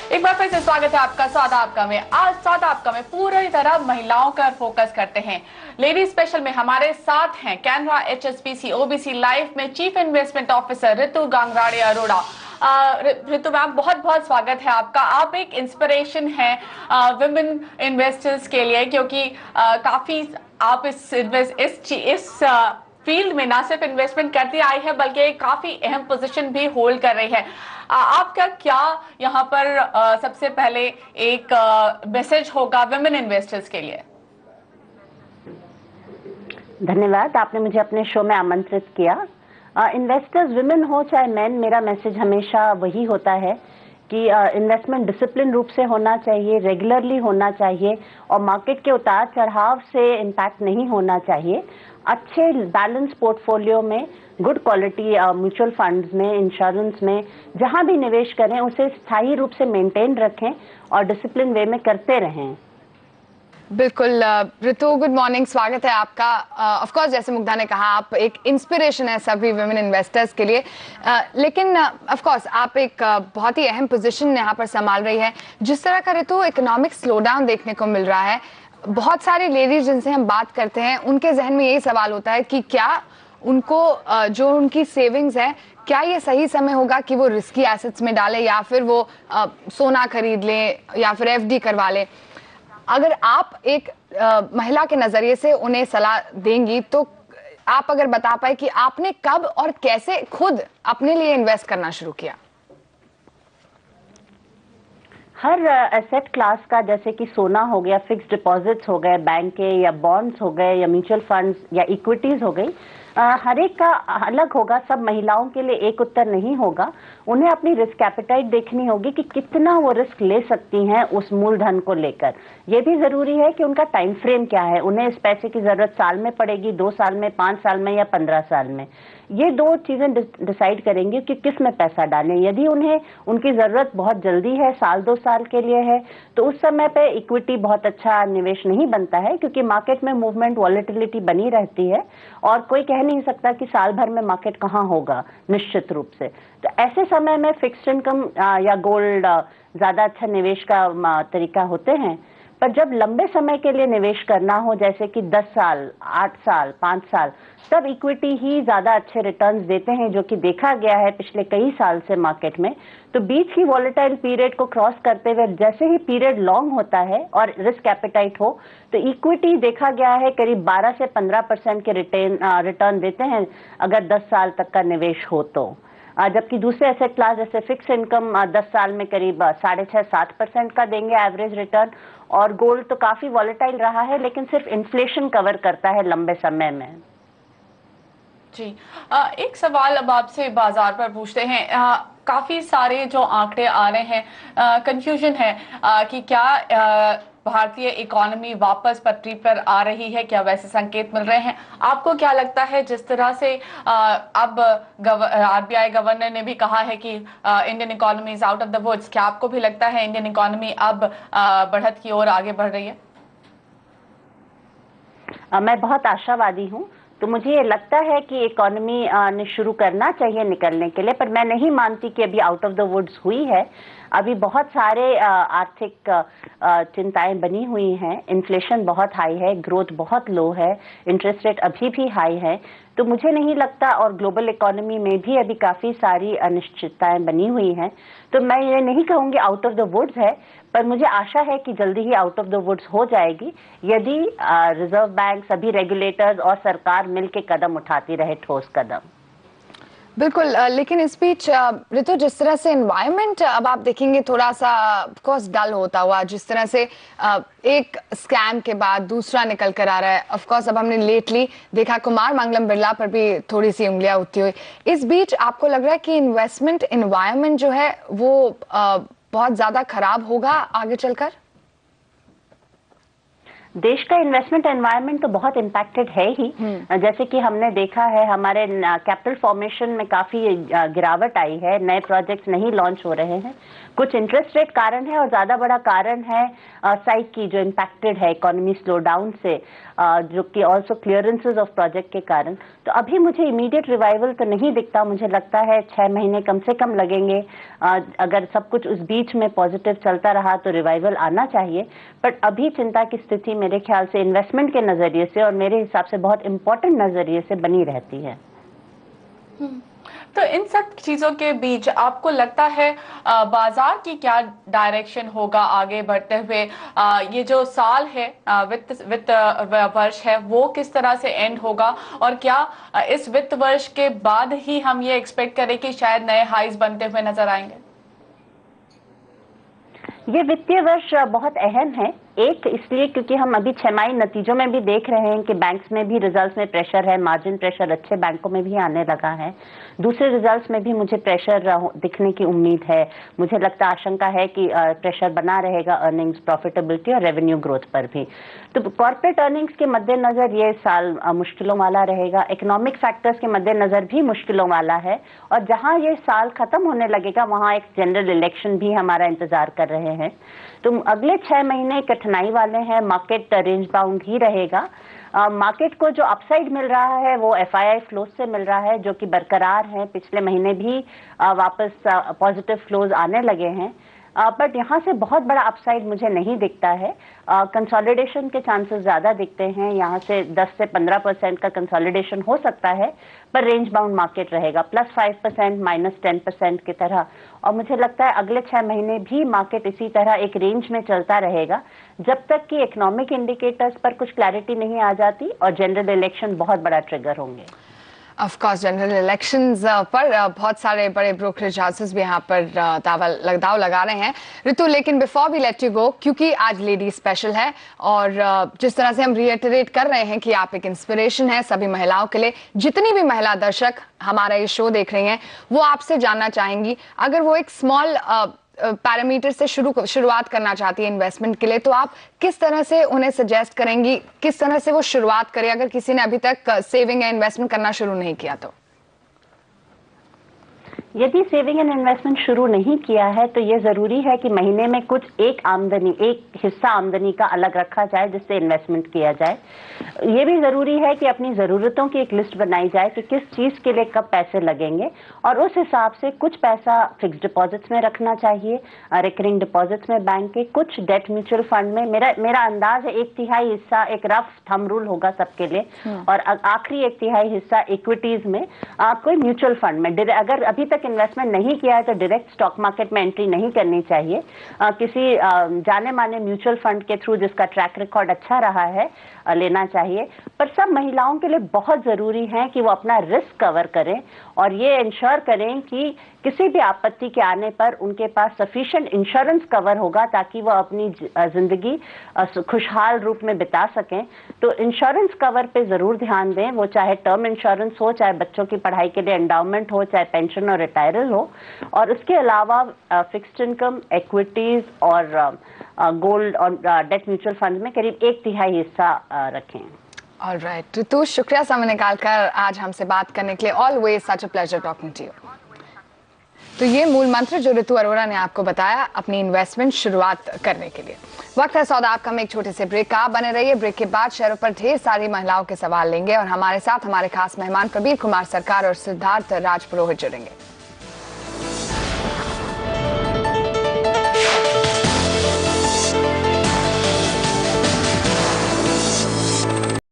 एक बार फिर से स्वागत है आपका सौदा आपका में। आज सौदा आपका में पूरी तरह महिलाओं पर फोकस करते हैं। लेडी स्पेशल में हमारे साथ हैं कैनरा HSBC OBC लाइफ में चीफ इन्वेस्टमेंट ऑफिसर ऋतु गांगराड़े अरोड़ा। ऋतु मैम, बहुत बहुत स्वागत है आपका। आप एक इंस्पिरेशन है विमेन इन्वेस्टर्स के लिए, क्योंकि काफी आप इस फील्ड में ना सिर्फ इन्वेस्टमेंट करती आई है बल्कि काफी अहम पोजीशन भी होल्ड कर रही है। आपका क्या यहाँ पर सबसे पहले एक मैसेज होगा विमेन इन्वेस्टर्स के लिए? धन्यवाद, आपने मुझे अपने शो में आमंत्रित किया। इन्वेस्टर्स विमेन हो चाहे मैन, मेरा मैसेज हमेशा वही होता है कि इन्वेस्टमेंट डिसिप्लिन रूप से होना चाहिए, रेगुलरली होना चाहिए और मार्केट के उतार चढ़ाव से इम्पैक्ट नहीं होना चाहिए। अच्छे बैलेंस पोर्टफोलियो में, गुड क्वालिटी म्यूचुअल फंड्स में, इंश्योरेंस में जहां भी निवेश करें उसे स्थायी रूप से मेंटेन रखें और डिसिप्लिन वे में करते रहें। बिल्कुल ऋतु, गुड मॉर्निंग, स्वागत है आपका। ऑफ कोर्स जैसे मुग्धा ने कहा, आप एक इंस्पिरेशन है सभी विमेन इन्वेस्टर्स के लिए, लेकिन ऑफ कोर्स आप एक बहुत ही अहम पोजीशन यहाँ पर संभाल रही है। जिस तरह का ऋतु इकोनॉमिक स्लोडाउन देखने को मिल रहा है, बहुत सारी लेडीज जिनसे हम बात करते हैं उनके जहन में यही सवाल होता है कि क्या उनको जो उनकी सेविंग्स है, क्या ये सही समय होगा कि वो रिस्की एसेट्स में डालें या फिर वो सोना खरीद लें या फिर FD करवा लें। अगर आप एक महिला के नजरिए से उन्हें सलाह देंगी तो आप अगर बता पाए कि आपने कब और कैसे खुद अपने लिए इन्वेस्ट करना शुरू किया? हर एसेट क्लास का, जैसे कि सोना हो गया, फिक्स्ड डिपॉजिट्स हो गए बैंक के, या बॉन्ड्स हो गए, या म्यूचुअल फंड्स या इक्विटीज हो गई, हर एक का अलग होगा। सब महिलाओं के लिए एक उत्तर नहीं होगा। उन्हें अपनी रिस्क एपेटाइट देखनी होगी कि कितना वो रिस्क ले सकती हैं उस मूलधन को लेकर। यह भी जरूरी है कि उनका टाइम फ्रेम क्या है, उन्हें इस पैसे की जरूरत साल में पड़ेगी, 2 साल में, 5 साल में या 15 साल में। ये दो चीजें डिसाइड करेंगे कि किस में पैसा डालें। यदि उन्हें उनकी जरूरत बहुत जल्दी है, साल 2 साल के लिए है, तो उस समय पे इक्विटी बहुत अच्छा निवेश नहीं बनता है, क्योंकि मार्केट में मूवमेंट, वॉलेटिलिटी बनी रहती है और कोई कह नहीं सकता कि साल भर में मार्केट कहाँ होगा निश्चित रूप से। तो ऐसे समय में फिक्स्ड इनकम या गोल्ड ज्यादा अच्छा निवेश का तरीका होते हैं। पर जब लंबे समय के लिए निवेश करना हो, जैसे कि 10 साल, 8 साल, 5 साल, तब इक्विटी ही ज्यादा अच्छे रिटर्न्स देते हैं, जो कि देखा गया है पिछले कई साल से मार्केट में। तो बीच की वॉलेटाइल पीरियड को क्रॉस करते हुए जैसे ही पीरियड लॉन्ग होता है और रिस्क एपेटाइट हो, तो इक्विटी देखा गया है करीब 12 से 15% के रिटर्न देते हैं अगर 10 साल तक का निवेश हो तो। जबकि दूसरे एसेट क्लास जैसे फिक्स इनकम 10 साल में करीब 6.5-7% का देंगे एवरेज रिटर्न। और गोल्ड तो काफी वॉलेटाइल रहा है, लेकिन सिर्फ इन्फ्लेशन कवर करता है लंबे समय में। जी, एक सवाल अब आपसे बाजार पर पूछते हैं। काफी सारे जो आंकड़े आ रहे हैं, कंफ्यूजन है कि क्या भारतीय इकोनॉमी वापस पटरी पर आ रही है, क्या वैसे संकेत मिल रहे हैं? आपको क्या लगता है, जिस तरह से अब RBI गवर्नर ने भी कहा है कि Indian economy is out of the woods, क्या आपको भी लगता है इंडियन इकोनॉमी अब बढ़त की ओर आगे बढ़ रही है? मैं बहुत आशावादी हूँ। तो मुझे ये लगता है कि इकोनॉमी ने शुरू करना चाहिए निकलने के लिए, पर मैं नहीं मानती कि अभी आउट ऑफ द वुड्स हुई है। अभी बहुत सारे आर्थिक चिंताएं बनी हुई हैं। इन्फ्लेशन बहुत हाई है, ग्रोथ बहुत लो है, इंटरेस्ट रेट अभी भी हाई है। तो मुझे नहीं लगता, और ग्लोबल इकोनॉमी में भी अभी काफी सारी अनिश्चितताएं बनी हुई हैं। तो मैं ये नहीं कहूंगी आउट ऑफ द वुड्स है, पर मुझे आशा है कि जल्दी ही आउट ऑफ द वुड्स हो जाएगी, यदि रिजर्व बैंक, सभी रेगुलेटर्स और सरकार मिलकर कदम उठाती रहे, ठोस कदम। बिल्कुल, लेकिन इस बीच ऋतु, जिस तरह से एनवायरनमेंट अब आप देखेंगे थोड़ा सा ऑफकोर्स डल होता हुआ, जिस तरह से एक स्कैम के बाद दूसरा निकल कर आ रहा है। ऑफकोर्स अब हमने लेटली देखा कुमार मंगलम बिरला पर भी थोड़ी सी उंगलियां उठती हुई। इस बीच आपको लग रहा है कि इन्वेस्टमेंट एनवायरनमेंट जो है वो बहुत ज्यादा खराब होगा आगे चलकर? देश का इन्वेस्टमेंट एनवायरनमेंट तो बहुत इम्पैक्टेड है ही। जैसे कि हमने देखा है हमारे कैपिटल फॉर्मेशन में काफी गिरावट आई है, नए प्रोजेक्ट्स नहीं लॉन्च हो रहे हैं। कुछ इंटरेस्ट रेट कारण है और ज्यादा बड़ा कारण है साइक की जो इम्पैक्टेड है इकोनॉमी स्लो डाउन से, जो कि ऑल्सो क्लियरेंसेज ऑफ प्रोजेक्ट के कारण। तो अभी मुझे इमीडिएट रिवाइवल तो नहीं दिखता, मुझे लगता है 6 महीने कम से कम लगेंगे। अगर सब कुछ उस बीच में पॉजिटिव चलता रहा तो रिवाइवल आना चाहिए। बट अभी चिंता की स्थिति मेरे ख्याल से इन्वेस्टमेंट के नजरिए से और मेरे हिसाब से बहुत इंपॉर्टेंट नजरिए से बनी रहती है। तो इन सब चीजों के बीच आपको लगता है बाजार की क्या डायरेक्शन होगा आगे बढ़ते हुए? ये जो साल है, वित्त वर्ष है, वो किस तरह से एंड होगा, और क्या इस वित्त वर्ष के बाद ही हम ये एक्सपेक्ट करें कि शायद नए हाईज बनते हुए नजर आएंगे? ये वित्तीय वर्ष बहुत अहम है। एक इसलिए क्योंकि हम अभी छमाही नतीजों में भी देख रहे हैं कि बैंक्स में भी रिजल्ट्स में प्रेशर है, मार्जिन प्रेशर अच्छे बैंकों में भी आने लगा है। दूसरे रिजल्ट्स में भी मुझे प्रेशर दिखने की उम्मीद है। मुझे लगता आशंका है कि प्रेशर बना रहेगा अर्निंग्स, प्रॉफिटेबिलिटी और रेवेन्यू ग्रोथ पर भी। तो कॉर्पोरेट अर्निंग्स के मद्देनजर ये साल मुश्किलों वाला रहेगा। इकोनॉमिक फैक्टर्स के मद्देनजर भी मुश्किलों वाला है। और जहां ये साल खत्म होने लगेगा वहां एक जनरल इलेक्शन भी हमारा इंतजार कर रहे हैं। तो अगले 6 महीने कठिनाई वाले हैं। मार्केट रेंज बाउंड ही रहेगा। मार्केट को जो अपसाइड मिल रहा है वो एफआईआई फ्लोज से मिल रहा है, जो कि बरकरार है। पिछले महीने भी वापस पॉजिटिव फ्लोज आने लगे हैं। बट यहाँ से बहुत बड़ा अपसाइड मुझे नहीं दिखता है। कंसोलिडेशन के चांसेस ज्यादा दिखते हैं। यहाँ से 10 से 15% का कंसोलिडेशन हो सकता है, पर रेंज बाउंड मार्केट रहेगा, +5% -10% की तरह। और मुझे लगता है अगले 6 महीने भी मार्केट इसी तरह एक रेंज में चलता रहेगा, जब तक कि इकोनॉमिक इंडिकेटर्स पर कुछ क्लैरिटी नहीं आ जाती और जनरल इलेक्शन बहुत बड़ा ट्रिगर होंगे। ऑफ कोर्स जनरल इलेक्शंस पर बहुत सारे बड़े ब्रोकरेज हाउसेस भी यहाँ पर दाव लगा रहे हैं ऋतु। लेकिन before we let you go, क्योंकि आज लेडी स्पेशल है और जिस तरह से हम रिएटरेट कर रहे हैं कि आप एक इंस्पिरेशन है सभी महिलाओं के लिए, जितनी भी महिला दर्शक हमारा ये शो देख रही हैं वो आपसे जानना चाहेंगी, अगर वो एक स्मॉल पैरामीटर से शुरुआत करना चाहती है इन्वेस्टमेंट के लिए, तो आप किस तरह से उन्हें सजेस्ट करेंगी, किस तरह से वो शुरुआत करें अगर किसी ने अभी तक सेविंग या इन्वेस्टमेंट करना शुरू नहीं किया तो? यदि सेविंग एंड इन्वेस्टमेंट शुरू नहीं किया है तो ये जरूरी है कि महीने में कुछ एक हिस्सा आमदनी का अलग रखा जाए जिससे इन्वेस्टमेंट किया जाए। ये भी जरूरी है कि अपनी जरूरतों की एक लिस्ट बनाई जाए कि किस चीज के लिए कब पैसे लगेंगे, और उस हिसाब से कुछ पैसा फिक्स डिपॉजिट्स में रखना चाहिए, रिकरिंग डिपॉजिट्स में बैंक के, कुछ डेट म्यूचुअल फंड में। मेरा अंदाज है 1/3 हिस्सा, एक रफ थंब रूल होगा सबके लिए, और आखिरी 1/3 हिस्सा इक्विटीज में, कोई म्यूचुअल फंड में। अगर अभी तक इन्वेस्टमेंट नहीं किया है तो डायरेक्ट स्टॉक मार्केट में एंट्री नहीं करनी चाहिए। किसी जाने माने म्यूचुअल फंड के थ्रू जिसका ट्रैक रिकॉर्ड अच्छा रहा है लेना चाहिए। पर सब महिलाओं के लिए बहुत जरूरी है कि वो अपना रिस्क कवर करें और ये इंश्योर करें कि किसी भी आपत्ति के आने पर उनके पास सफिशिएंट इंश्योरेंस कवर होगा ताकि वो अपनी जिंदगी खुशहाल रूप में बिता सकें। तो इंश्योरेंस कवर पे जरूर ध्यान दें, वो चाहे टर्म इंश्योरेंस हो, चाहे बच्चों की पढ़ाई के लिए एंडाउमेंट हो, चाहे पेंशन और रिटायरल हो। और उसके अलावा फिक्स्ड इनकम, इक्विटीज और गोल्ड और डेट म्यूचुअल फंड में करीब 1/3 हिस्सा रखें। ऑलराइट ऋतु, शुक्रिया समय निकालकर आज हमसे बात करने के लिए। Always such a pleasure talking to you. तो ये मूल मंत्र जो ऋतु अरोड़ा ने आपको बताया अपनी इन्वेस्टमेंट शुरुआत करने के लिए। वक्त है सौदा आपका में एक छोटे से ब्रेक का। बने रहिए, ब्रेक के बाद शहरों पर ढेर सारी महिलाओं के सवाल लेंगे और हमारे साथ हमारे खास मेहमान प्रबीर कुमार सरकार और सिद्धार्थ राज पुरोहित जुड़ेंगे।